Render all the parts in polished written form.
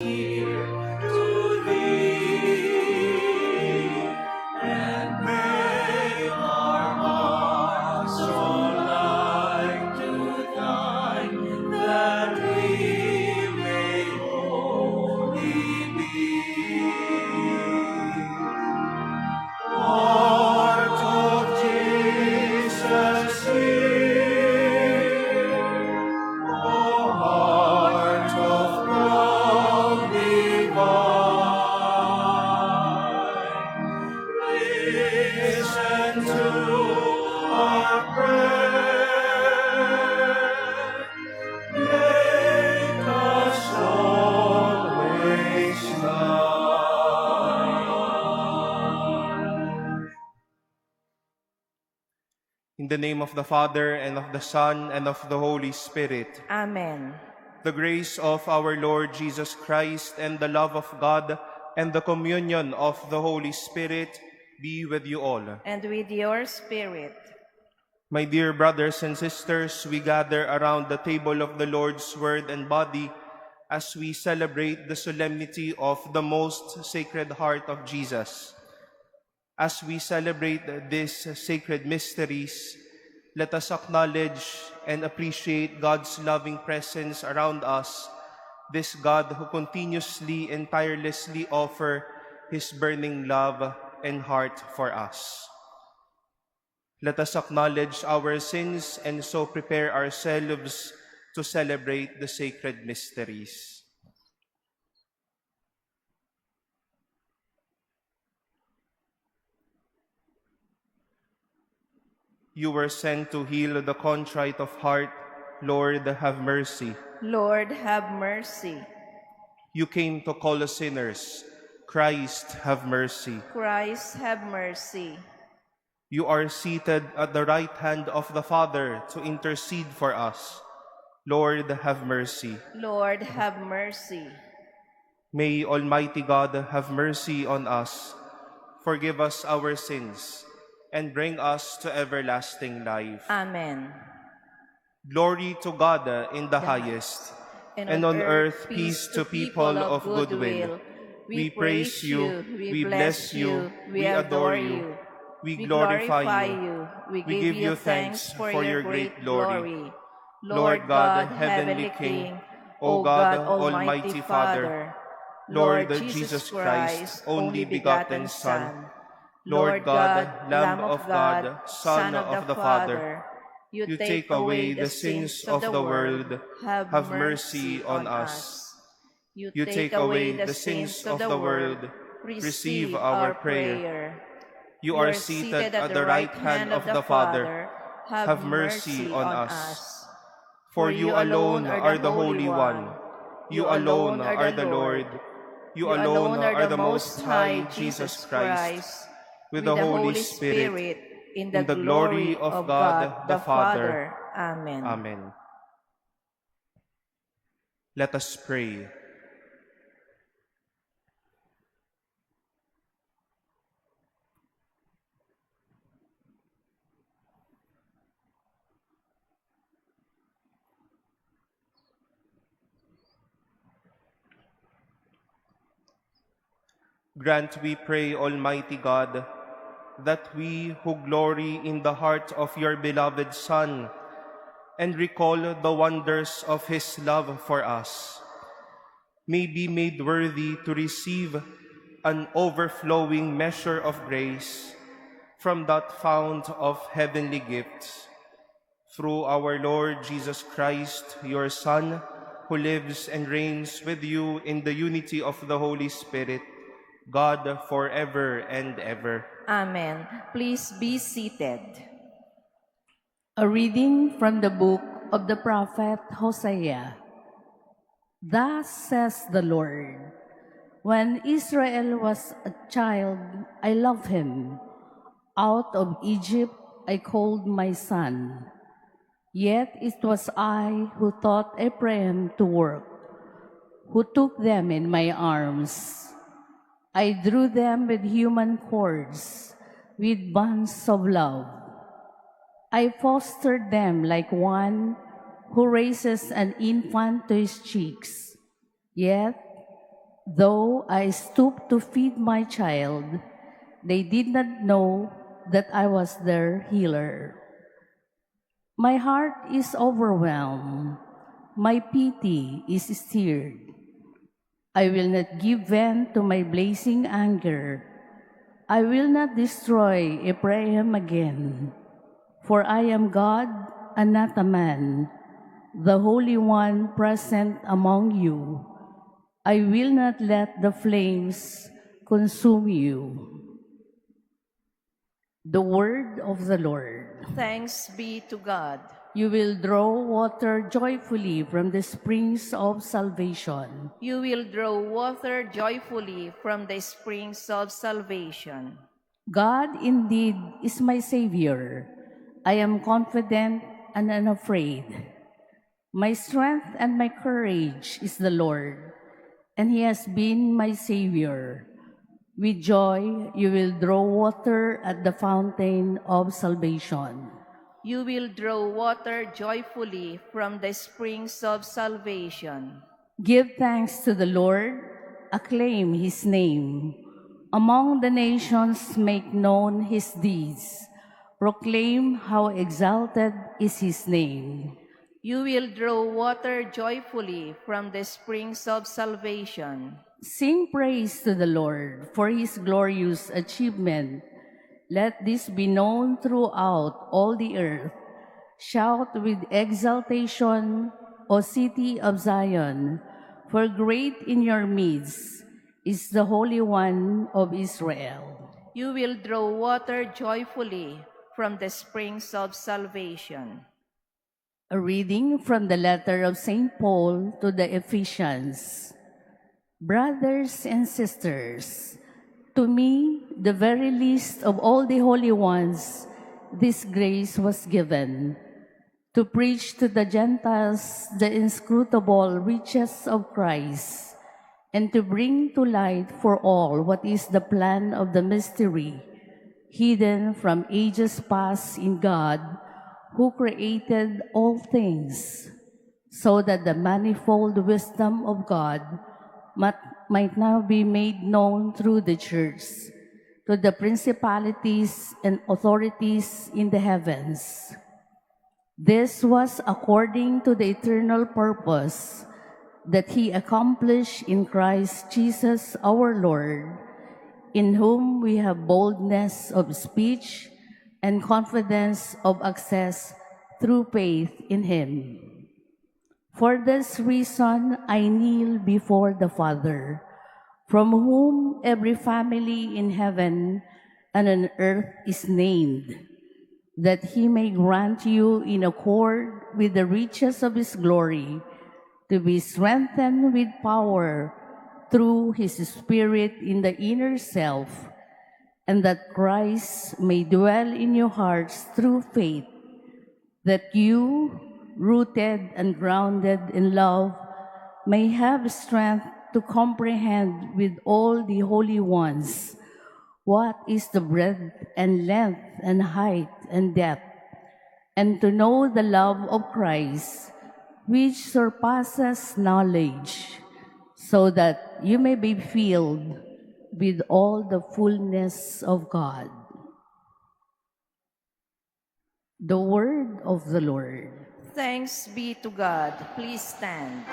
near to thee, and make our hearts so like to thine, that we may wholly be. Heart of Jesus, hear. O heart of God divine, listen to our prayer. Make us always thine. In the name of the Father, and of the Son, and of the Holy Spirit. Amen. The grace of our Lord Jesus Christ, and the love of God, and the communion of the Holy Spirit be with you all. And with your spirit. My dear brothers and sisters, we gather around the table of the Lord's Word and Body as we celebrate the solemnity of the most Sacred Heart of Jesus. As we celebrate these sacred mysteries, let us acknowledge and appreciate God's loving presence around us, this God who continuously and tirelessly offers His burning love and heart for us. Let us acknowledge our sins and so prepare ourselves to celebrate the sacred mysteries. You were sent to heal the contrite of heart. Lord, have mercy. Lord, have mercy. You came to call us sinners. Christ, have mercy. Christ, have mercy. You are seated at the right hand of the Father to intercede for us. Lord, have mercy. Lord, have mercy. May Almighty God have mercy on us, forgive us our sins, and bring us to everlasting life. Amen. Glory to God in the highest, and on earth peace to people of good will. We praise you, we bless you, we adore you, we glorify you, we give you thanks for your great glory. Lord God, heavenly King, O God, Almighty Father, Lord Jesus Christ, only begotten Son, Lord God, Lamb of God, Son of the Father, you take away the sins of the world, have mercy on us. You take away the sins of the world, receive our prayer. You are seated at the right hand of the Father, have mercy on us. For you alone are the Holy One, you alone are the Lord, you alone are the Most High Jesus Christ, with the Holy Spirit, in the glory of God the Father. Amen. Amen. Let us pray. Grant, we pray, Almighty God, that we who glory in the heart of your beloved Son and recall the wonders of his love for us, may be made worthy to receive an overflowing measure of grace from that fount of heavenly gifts. Through our Lord Jesus Christ, your Son, who lives and reigns with you in the unity of the Holy Spirit, God forever and ever. Amen. Please be seated. A reading from the book of the prophet Hosea. Thus says the Lord, when Israel was a child, I loved him. Out of Egypt I called my son. Yet it was I who taught Ephraim to work, who took them in my arms. I drew them with human cords, with bonds of love. I fostered them like one who raises an infant to his cheeks. Yet Though I stooped to feed my child, they did not know that I was their healer. My heart is overwhelmed. My pity is stirred. I will not give vent to my blazing anger. I will not destroy Ephraim again. For I am God and not a man, the Holy One present among you. I will not let the flames consume you. The word of the Lord. Thanks be to God. You will draw water joyfully from the springs of salvation. You will draw water joyfully from the springs of salvation. God indeed is my Savior. I am confident and unafraid. My strength and my courage is the Lord, and He has been my Savior. With joy, you will draw water at the fountain of salvation. You will draw water joyfully from the springs of salvation. Give thanks to the Lord, acclaim His name. Among the nations make known His deeds. Proclaim how exalted is His name. You will draw water joyfully from the springs of salvation. Sing praise to the Lord for His glorious achievement. Let this be known throughout all the earth. Shout with exultation, O city of Zion, for great in your midst is the Holy One of Israel. You will draw water joyfully from the springs of salvation. A reading from the letter of St. Paul to the Ephesians. Brothers and sisters, to me, the very least of all the holy ones, this grace was given, to preach to the Gentiles the inscrutable riches of Christ, and to bring to light for all what is the plan of the mystery, hidden from ages past in God, who created all things, so that the manifold wisdom of God might now be made known through the church to the principalities and authorities in the heavens. This was according to the eternal purpose that He accomplished in Christ Jesus our Lord, in whom we have boldness of speech and confidence of access through faith in Him. For this reason I kneel before the Father, from whom every family in heaven and on earth is named, that He may grant you in accord with the riches of His glory to be strengthened with power through His Spirit in the inner self, and that Christ may dwell in your hearts through faith, that you, rooted and grounded in love, may have strength to comprehend with all the holy ones what is the breadth and length and height and depth, and to know the love of Christ, which surpasses knowledge, so that you may be filled with all the fullness of God. The word of the Lord. Thanks be to God. Please stand.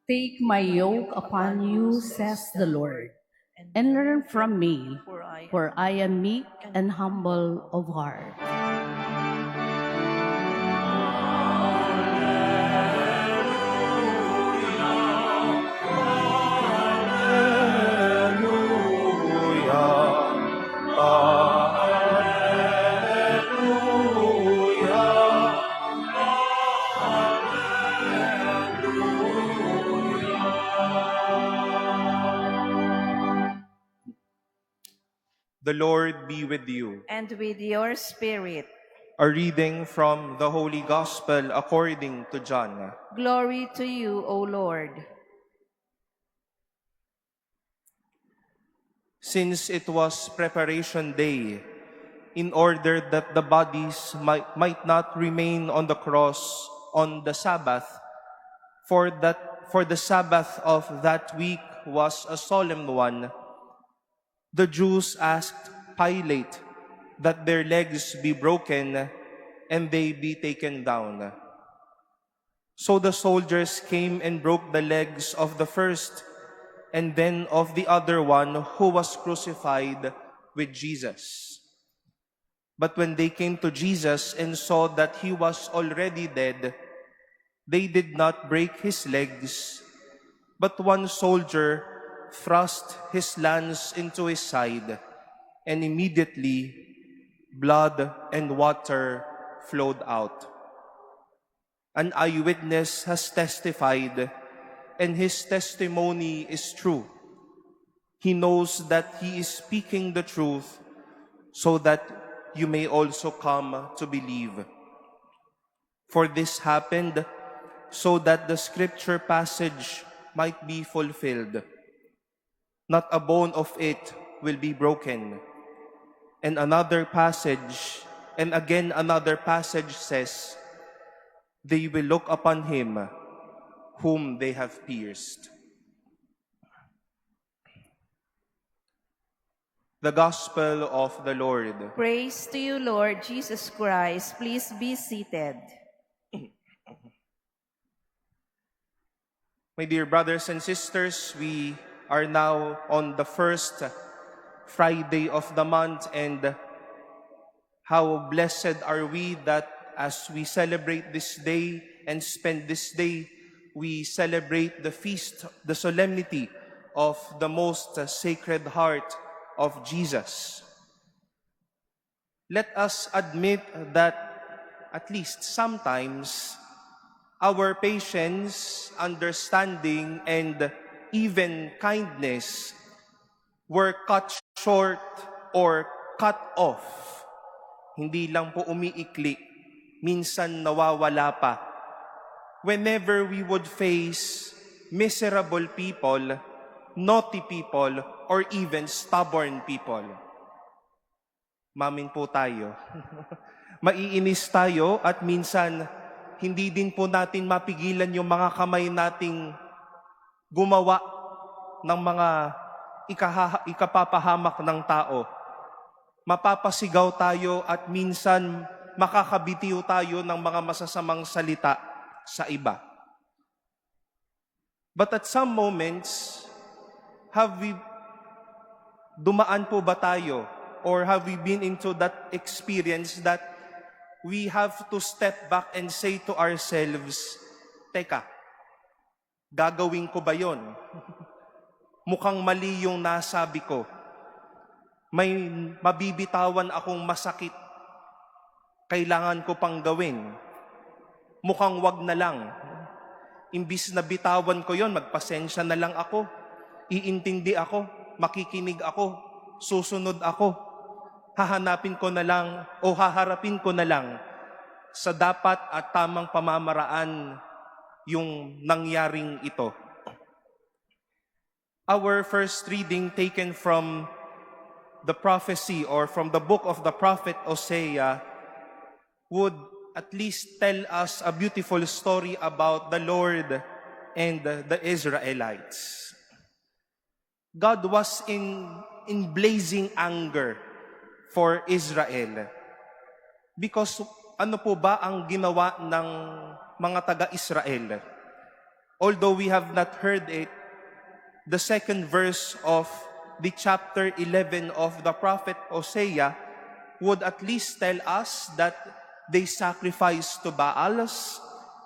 Take my yoke upon you, says the Lord, and learn from me, for I am meek and humble of heart. The Lord be with you. And with your spirit. A reading from the Holy Gospel according to John. Glory to you, O Lord. Since it was preparation day, in order that the bodies might not remain on the cross on the Sabbath, for the Sabbath of that week was a solemn one, the Jews asked Pilate that their legs be broken and they be taken down. So the soldiers came and broke the legs of the first and then of the other one who was crucified with Jesus. But when they came to Jesus and saw that he was already dead, they did not break his legs, but one soldier thrust his lance into his side, and immediately blood and water flowed out. An eyewitness has testified, and his testimony is true. He knows that he is speaking the truth, so that you may also come to believe. For this happened so that the scripture passage might be fulfilled. Not a bone of it will be broken. And another passage, and again another passage says, they will look upon him whom they have pierced. The Gospel of the Lord. Praise to you, Lord Jesus Christ. Please be seated. My dear brothers and sisters, we are now on the first Friday of the month, and how blessed are we that as we celebrate this day and spend this day, we celebrate the feast, the solemnity of the most sacred heart of Jesus. Let us admit that at least sometimes our patience, understanding, and even kindness were cut short or cut off. Hindi lang po umiikli, minsan nawawala pa. Whenever we would face miserable people, naughty people, or even stubborn people. Mamin po tayo. Maiinis tayo at minsan hindi din po natin mapigilan yung mga kamay nating gumawa ng mga ikapapahamak ng tao. Mapapasigaw tayo at minsan makakabitiw tayo ng mga masasamang salita sa iba. But at some moments, dumaan po ba tayo or have we been into that experience that we have to step back and say to ourselves, teka, gagawin ko ba yon? Mukhang mali yung nasabi ko. May mabibitawan akong masakit. Kailangan ko pang gawin. Mukhang wag na lang. Imbis na bitawan ko yon, magpasensya na lang ako. Iintindi ako, makikinig ako, susunod ako. Hahanapin ko na lang o haharapin ko na lang sa dapat at tamang pamamaraan yung nangyaring ito. Our first reading taken from the prophecy or from the book of the prophet Hosea would at least tell us a beautiful story about the Lord and the Israelites. God was in blazing anger for Israel. Because ano po ba ang ginawa ng mga taga-Israel? Although we have not heard it, the second verse of the chapter 11 of the prophet Hosea would at least tell us that they sacrificed to Baals,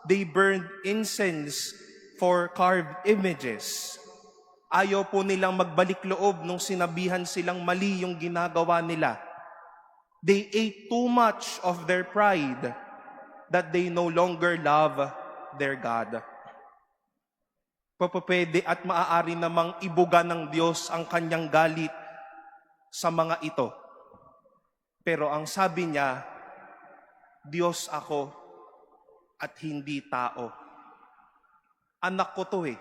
they burned incense for carved images. Ayaw po nilang magbalik loob nung sinabihan silang mali yung ginagawa nila. They ate too much of their pride that they no longer love their God. Papapwede at maaari namang ibuga ng Diyos ang kanyang galit sa mga ito. Pero ang sabi niya, Diyos ako at hindi tao. Anak ko to eh.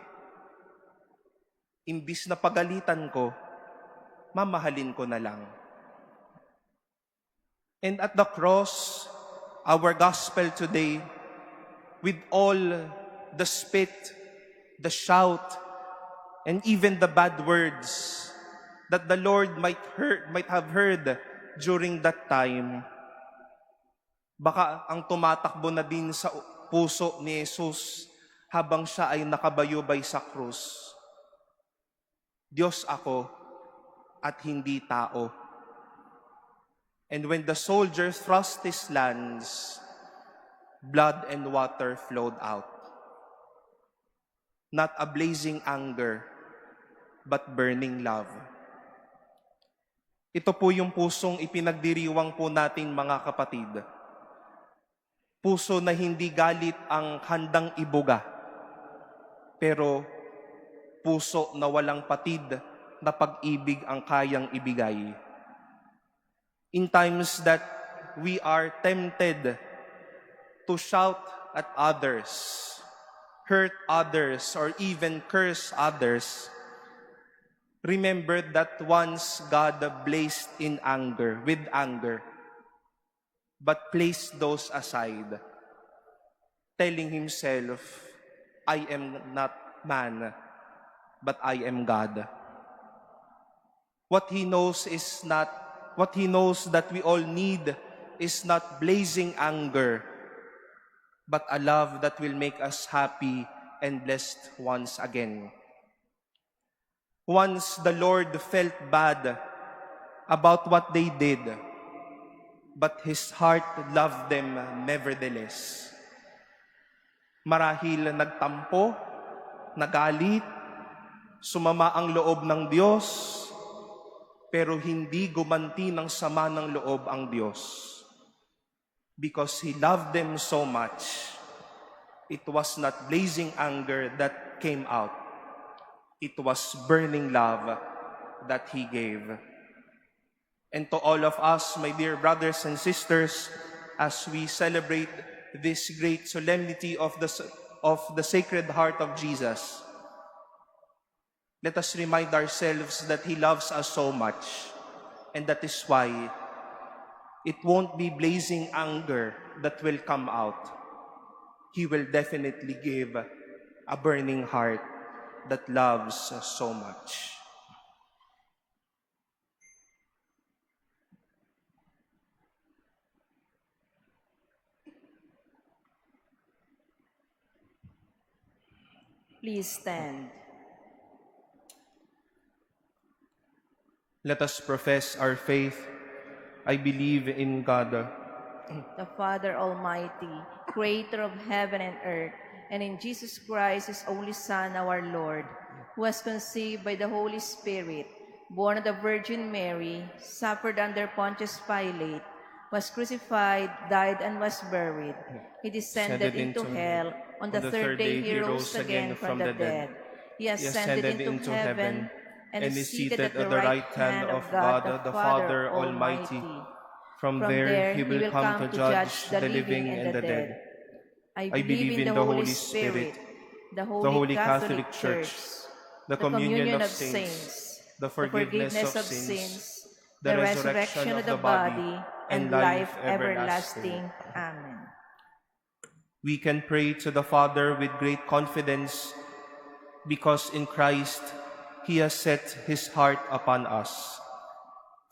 Imbis na pagalitan ko, mamahalin ko na lang. And at the cross, our gospel today, with all the spit, the shout, and even the bad words that the Lord might have heard during that time, baka ang tumatakbo na din sa puso ni Jesus habang siya ay nakabayubay sa krus. Diyos ako at hindi tao. And when the soldier thrust his lance, blood and water flowed out. Not a blazing anger, but burning love. Ito po yung pusong ipinagdiriwang po natin, mga kapatid. Puso na hindi galit ang handang ibuga, pero puso na walang patid na pag-ibig ang kayang ibigay. In times that we are tempted to shout at others, hurt others, or even curse others, remember that once God blazed in anger, with anger, but placed those aside, telling himself, I am not man, but I am God. What he knows that we all need is not blazing anger, but a love that will make us happy and blessed once again. Once the Lord felt bad about what they did, but His heart loved them nevertheless. Marahil nagtampo, nagalit, sumama ang loob ng Diyos, pero hindi gumanti ng sama ng loob ang Diyos. Because He loved them so much, it was not blazing anger that came out. It was burning love that He gave. And to all of us, my dear brothers and sisters, as we celebrate this great solemnity of the Sacred Heart of Jesus, let us remind ourselves that He loves us so much, and that is why it won't be blazing anger that will come out. He will definitely give a burning heart that loves us so much. Please stand. Let us profess our faith. I believe in God, The Father Almighty, creator of heaven and earth, and in Jesus Christ, His only Son, our Lord, who was conceived by the Holy Spirit, born of the Virgin Mary, suffered under Pontius Pilate, was crucified, died, and was buried. He descended into hell. On the third day He rose again from the dead. He ascended into heaven and is seated at the right hand of God, the Father Almighty. From there He will come to judge the living and the dead. I believe in the Holy Spirit, the Holy Catholic Church, the communion of saints, the forgiveness of sins, the resurrection of the body, and life everlasting. Amen. We can pray to the Father with great confidence because in Christ He has set His heart upon us.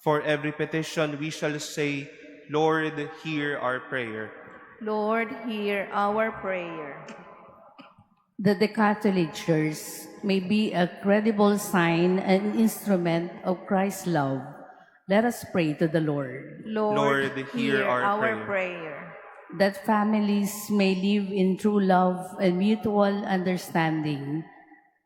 For every petition we shall say, Lord, hear our prayer. Lord, hear our prayer. That the Catholic Church may be a credible sign and instrument of Christ's love, let us pray to the Lord. Lord, hear our prayer. That families may live in true love and mutual understanding,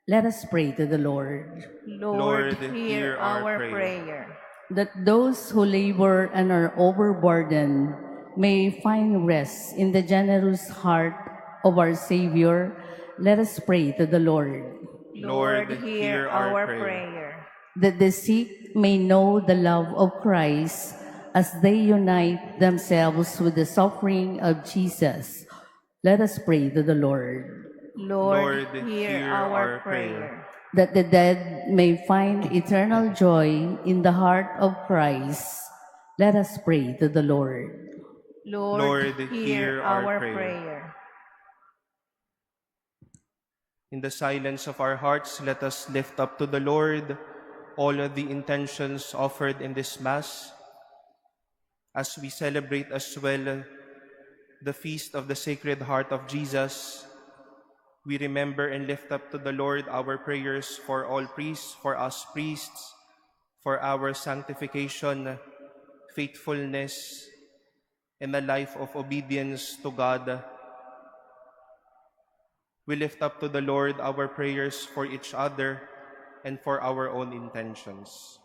let us pray to the Lord. Lord, hear our prayer. That those who labor and are overburdened may find rest in the generous heart of our Savior, let us pray to the Lord. Lord, hear our prayer. that the sick may know the love of Christ as they unite themselves with the suffering of Jesus. Let us pray to the Lord. Lord, hear our prayer. That the dead may find eternal joy in the heart of Christ. Let us pray to the Lord. Lord, hear our prayer. In the silence of our hearts, let us lift up to the Lord all of the intentions offered in this Mass as we celebrate as well the feast of the Sacred Heart of Jesus. We remember and lift up to the Lord our prayers for all priests, for us priests, for our sanctification, faithfulness, and a life of obedience to God. We lift up to the Lord our prayers for each other and for our own intentions.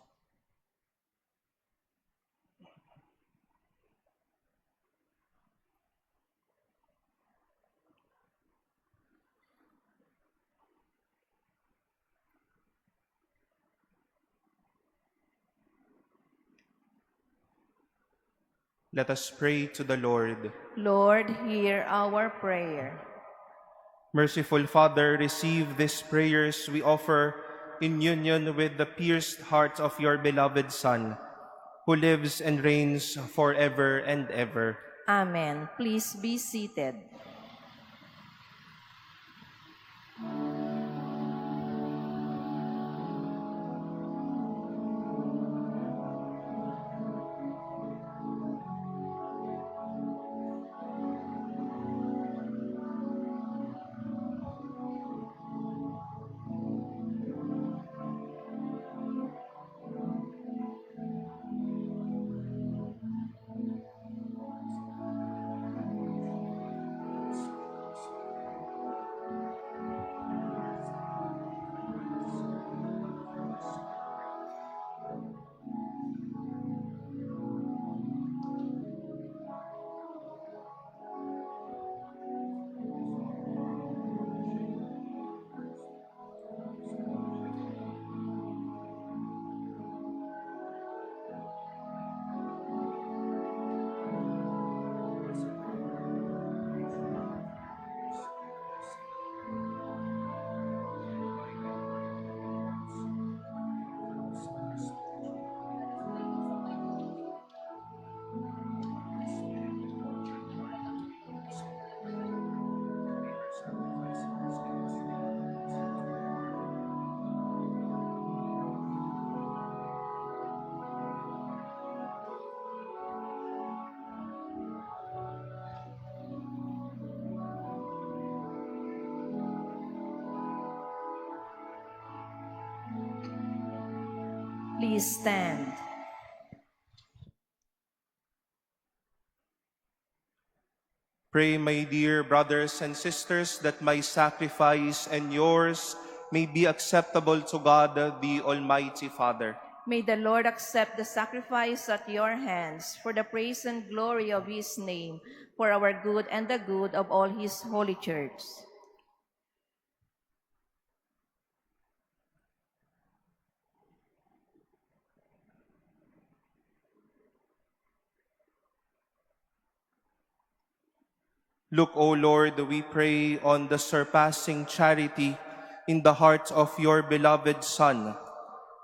Let us pray to the Lord. Lord, hear our prayer. Merciful Father, receive these prayers we offer in union with the pierced heart of your beloved Son, who lives and reigns forever and ever. Amen. Please be seated. Please stand. Pray, my dear brothers and sisters, that my sacrifice and yours may be acceptable to God, the Almighty Father. May the Lord accept the sacrifice at your hands for the praise and glory of his name, for our good and the good of all his holy church. Look, O Lord, we pray on the surpassing charity in the heart of your beloved Son,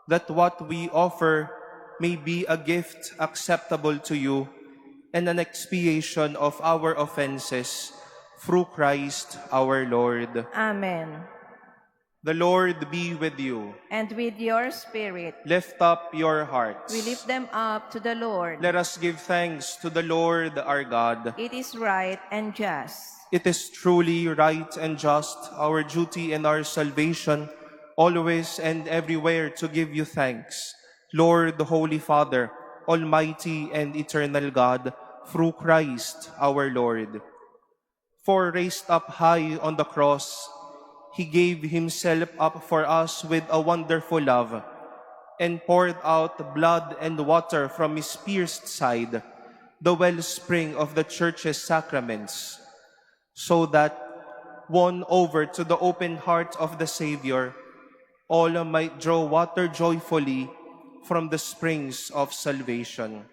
that what we offer may be a gift acceptable to you and an expiation of our offenses through Christ our Lord. Amen. The Lord be with you. And with your spirit, Lift up your hearts. we lift them up to the Lord. Let us give thanks to the Lord our God. It is right and just. It is truly right and just, our duty and our salvation, always and everywhere to give you thanks, Lord, the Holy Father, Almighty and eternal God, through Christ our Lord. For raised up high on the cross, he gave himself up for us with a wonderful love, and poured out blood and water from his pierced side, the wellspring of the Church's sacraments, so that, won over to the open heart of the Savior, all might draw water joyfully from the springs of salvation.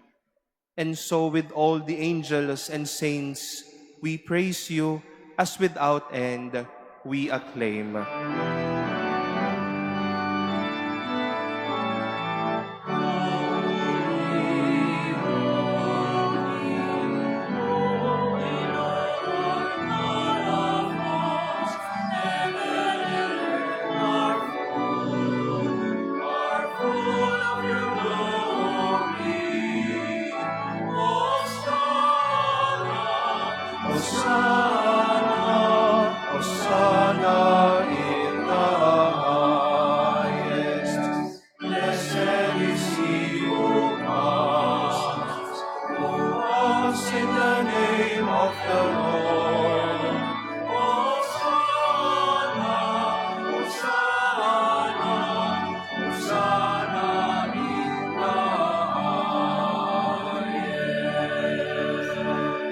And so with all the angels and saints, we praise you as without end we acclaim.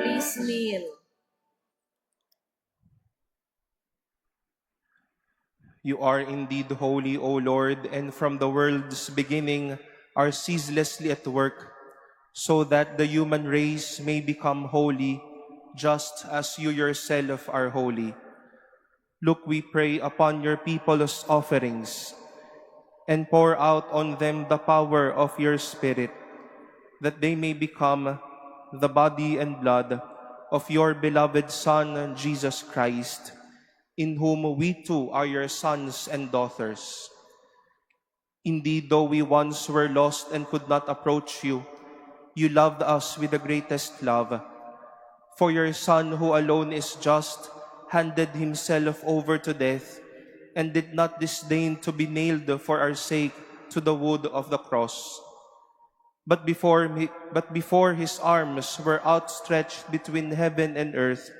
Please kneel. You are indeed holy, O Lord, and from the world's beginning are ceaselessly at work, so that the human race may become holy, just as you yourself are holy. Look, we pray, upon your people's offerings, and pour out on them the power of your Spirit, that they may become the body and blood of your beloved Son, Jesus Christ, in whom we too are your sons and daughters. Indeed, though we once were lost and could not approach you, you loved us with the greatest love. For your Son, who alone is just, handed himself over to death and did not disdain to be nailed for our sake to the wood of the cross. But before his arms were outstretched between heaven and earth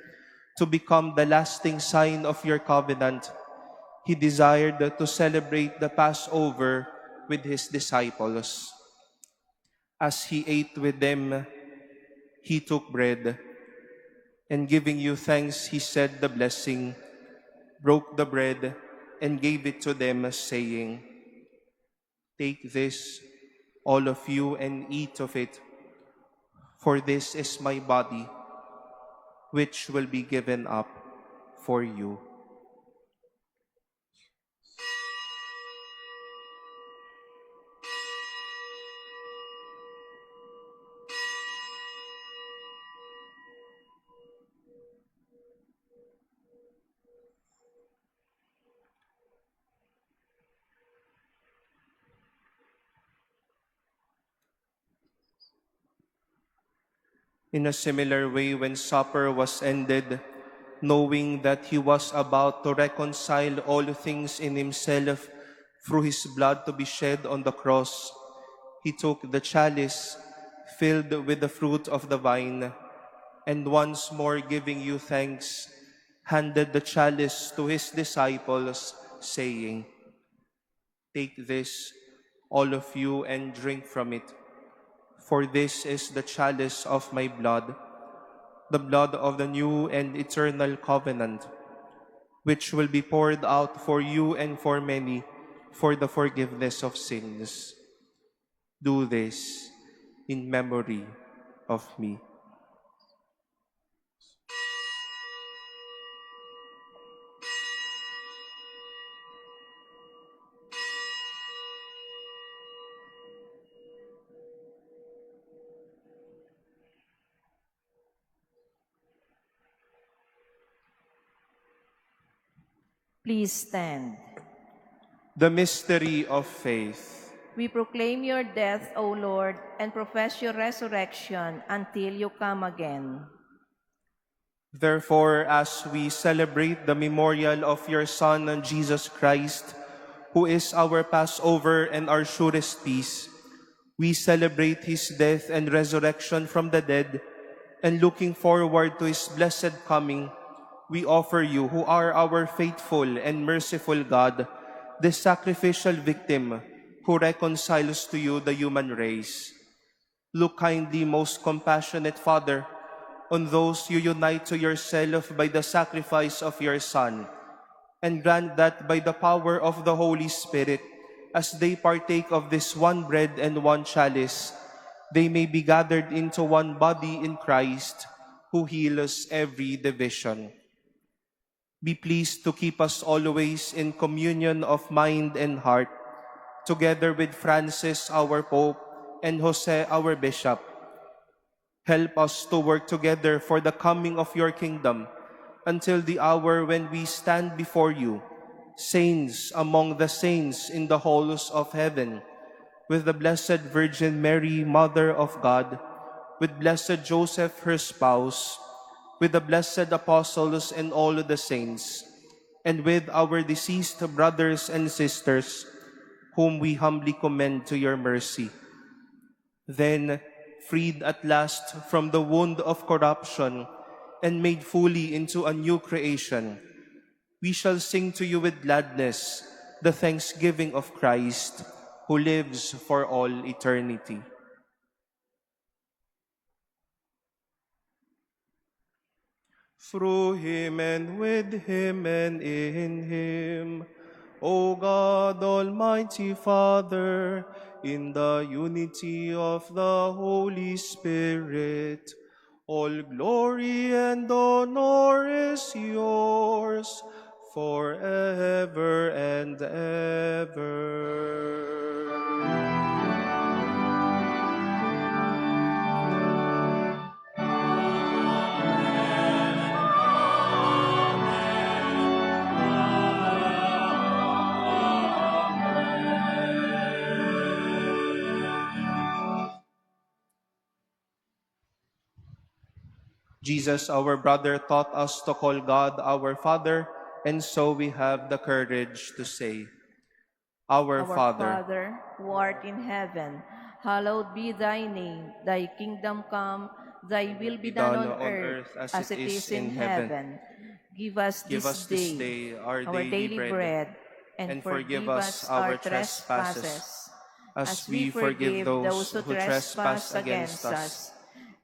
to become the lasting sign of your covenant, he desired to celebrate the Passover with his disciples. As he ate with them, he took bread, and giving you thanks, he said the blessing, broke the bread, and gave it to them, saying, "Take this, all of you, and eat of it, for this is my body, which will be given up for you." In a similar way, when supper was ended, knowing that he was about to reconcile all things in himself through his blood to be shed on the cross, he took the chalice filled with the fruit of the vine, and once more giving you thanks, handed the chalice to his disciples, saying, "Take this, all of you, and drink from it. For this is the chalice of my blood, the blood of the new and eternal covenant, which will be poured out for you and for many for the forgiveness of sins. Do this in memory of me." Please stand. The mystery of faith. We proclaim your death, O Lord, and profess your resurrection until you come again. Therefore, as we celebrate the memorial of your Son, Jesus Christ, who is our Passover and our surest peace, we celebrate his death and resurrection from the dead, and looking forward to his blessed coming, we offer you, who are our faithful and merciful God, this sacrificial victim who reconciles to you the human race. Look kindly, most compassionate Father, on those you unite to yourself by the sacrifice of your Son, and grant that by the power of the Holy Spirit, as they partake of this one bread and one chalice, they may be gathered into one body in Christ, who heals every division. Be pleased to keep us always in communion of mind and heart, together with Francis, our Pope, and Jose, our Bishop. Help us to work together for the coming of your kingdom, until the hour when we stand before you, saints among the saints in the halls of heaven, with the Blessed Virgin Mary, Mother of God, with Blessed Joseph, her spouse, with the blessed apostles and all the saints, and with our deceased brothers and sisters, whom we humbly commend to your mercy. Then, freed at last from the wound of corruption and made fully into a new creation, we shall sing to you with gladness the thanksgiving of Christ, who lives for all eternity. Through him and with him and in him, O God, Almighty Father, in the unity of the Holy Spirit, all glory and honor is yours forever and ever. Jesus, our brother, taught us to call God our Father, and so we have the courage to say, Our Father, who art in heaven, hallowed be thy name. Thy kingdom come, thy will be done on earth as it is in heaven. Give us give us this this day day our our daily daily bread, bread, and and forgive forgive us us our our trespasses, trespasses, as we forgive those who trespass against us.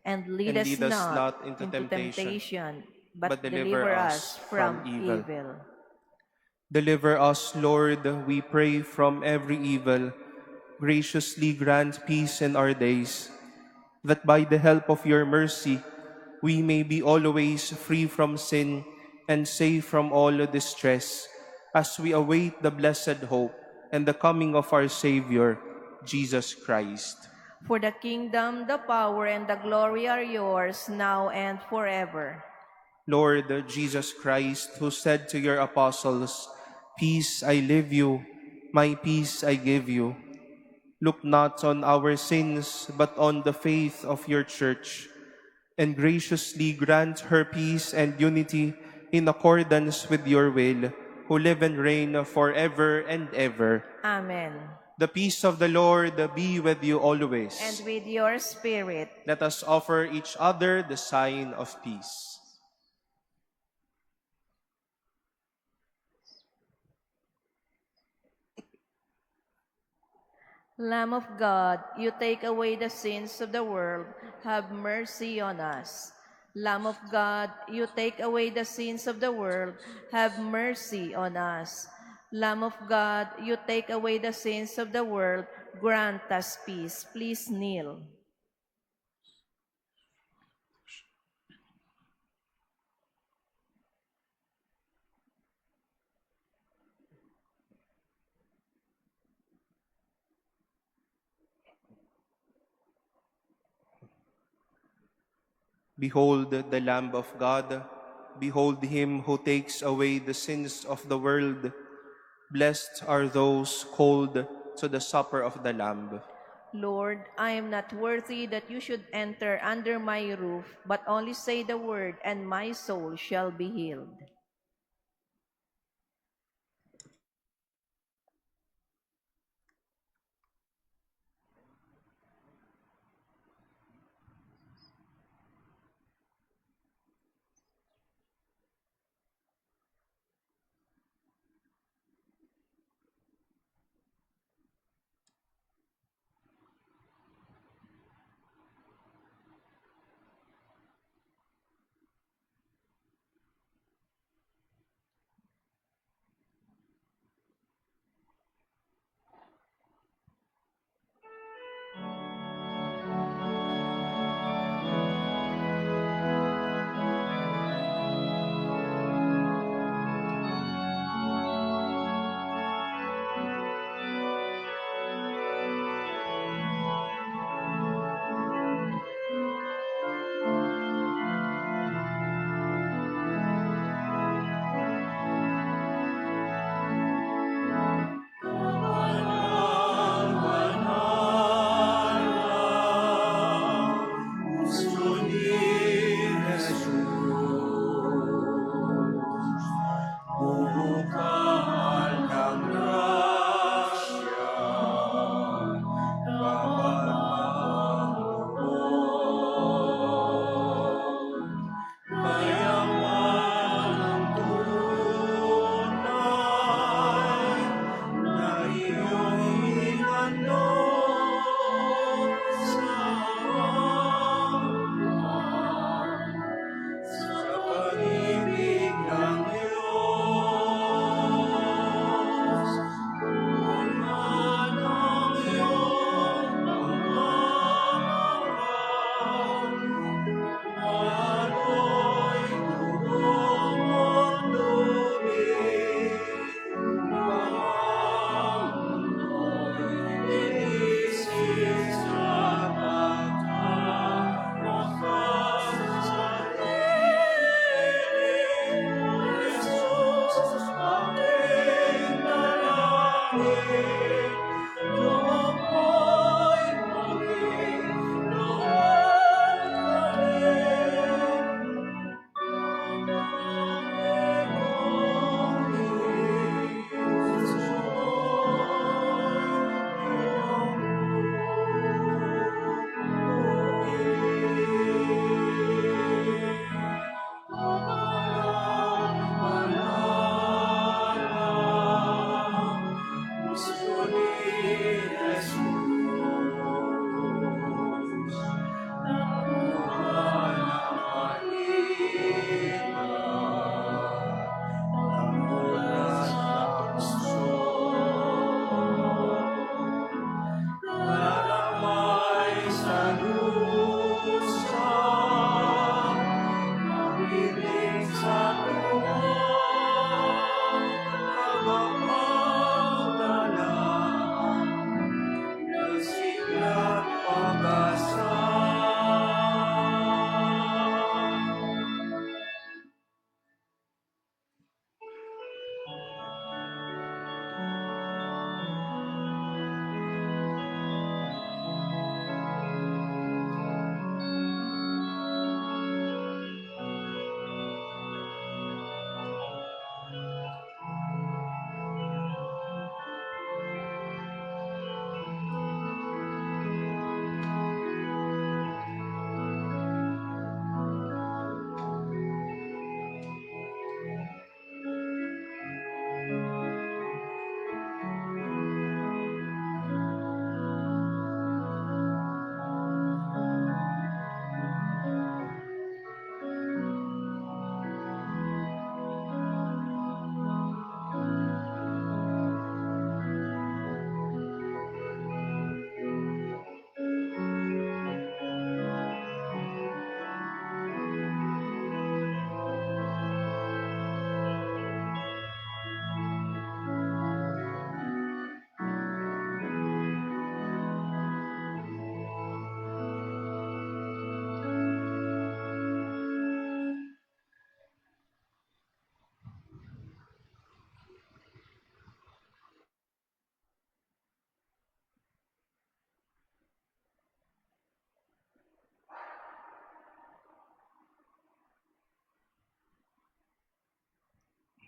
and lead And us lead us not not into into temptation, temptation, but but deliver deliver us us from from evil. evil. Deliver us, Lord, we pray, from every evil. Graciously grant peace in our days, that by the help of your mercy, we may be always free from sin and safe from all distress, as we await the blessed hope and the coming of our Savior, Jesus Christ. For the kingdom, the power, and the glory are yours, now and forever. Lord Jesus Christ, who said to your apostles, Peace I leave you, my peace I give you. Look not on our sins, but on the faith of your church, and graciously grant her peace and unity in accordance with your will, who live and reign forever and ever. Amen. The peace of the Lord be with you always. And with your spirit. Let us offer each other the sign of peace. Lamb of God, you take away the sins of the world, have mercy on us. Lamb of God, you take away the sins of the world, have mercy on us. Lamb of God, you take away the sins of the world, grant us peace. Please kneel. Behold the Lamb of God. Behold him who takes away the sins of the world. Blessed are those called to the supper of the Lamb. Lord, I am not worthy that you should enter under my roof, but only say the word, and my soul shall be healed.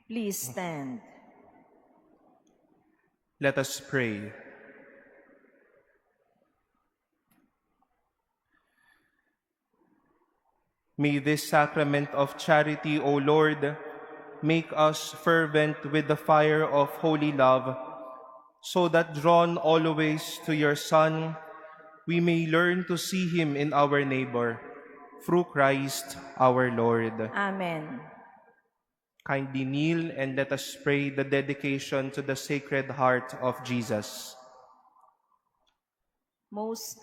Please stand. Let us pray. May this sacrament of charity, O Lord, make us fervent with the fire of holy love, so that drawn always to your Son, we may learn to see him in our neighbor, through Christ our Lord. Amen. Kindly kneel and let us pray the dedication to the Sacred Heart of Jesus. Most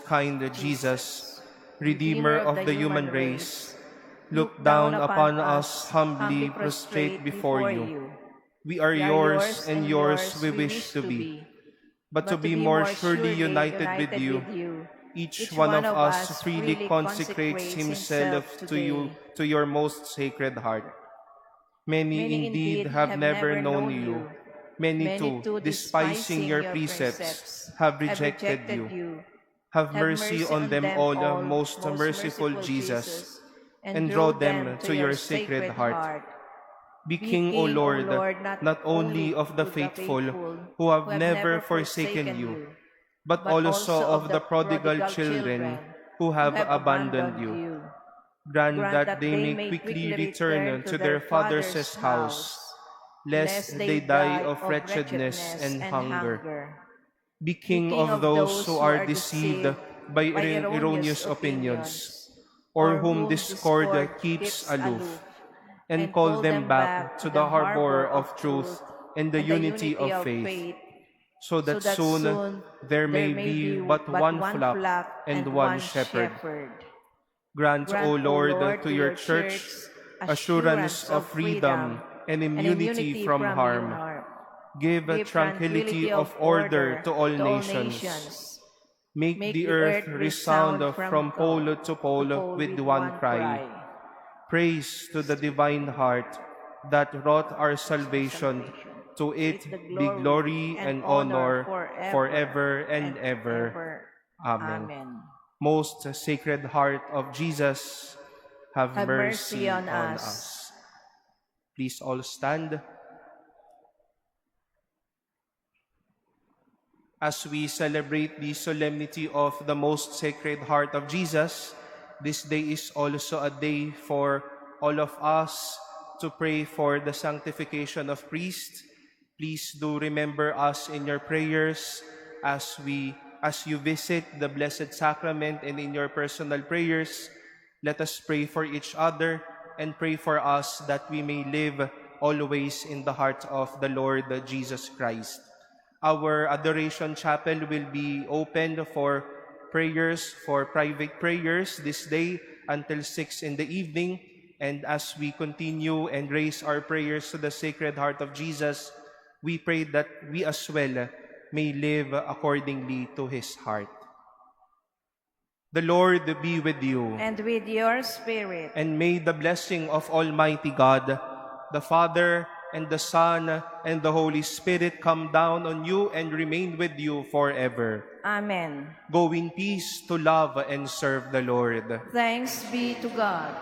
kind Jesus, Redeemer of the human race, look down upon us humbly prostrate before you. We are yours, and yours we wish to be. But to be more surely united with you, each one of us freely consecrates himself to you, to your most sacred heart. Many indeed have never known you. Many too, despising your precepts, have rejected you. Have mercy on them all, most merciful Jesus, and draw them to your sacred heart. Be King, O Lord, not only of the faithful who have never forsaken you, but also of the prodigal children who have abandoned you. Grant that they may quickly return to their father's house, lest they die of wretchedness and hunger. Be King of those who are deceived by erroneous opinions, or whom discord keeps aloof, and call them back to the harbor of truth and the unity of faith, so that soon there may be but one flock and one shepherd. Grant, O Lord, to your Church assurance of freedom and immunity from harm. Give a tranquility of order to all nations. Make the earth resound from pole to pole with one cry. Praise to the divine heart that wrought our salvation. To it be glory and honor forever and ever. Amen. Most Sacred Heart of Jesus, have mercy on us. Please all stand. As we celebrate the solemnity of the Most Sacred Heart of Jesus, this day is also a day for all of us to pray for the sanctification of priests. Please do remember us in your prayers as you visit the Blessed Sacrament, and in your personal prayers. Let us pray for each other and pray for us that we may live always in the heart of the Lord Jesus Christ. Our Adoration Chapel will be opened for prayers, for private prayers this day until 6 in the evening. And as we continue and raise our prayers to the Sacred Heart of Jesus, we pray that we as well may live accordingly to His heart. The Lord be with you. And with your spirit. And may the blessing of Almighty God, the Father, and the Son, and the Holy Spirit come down on you and remain with you forever. Amen. Go in peace to love and serve the Lord. Thanks be to God.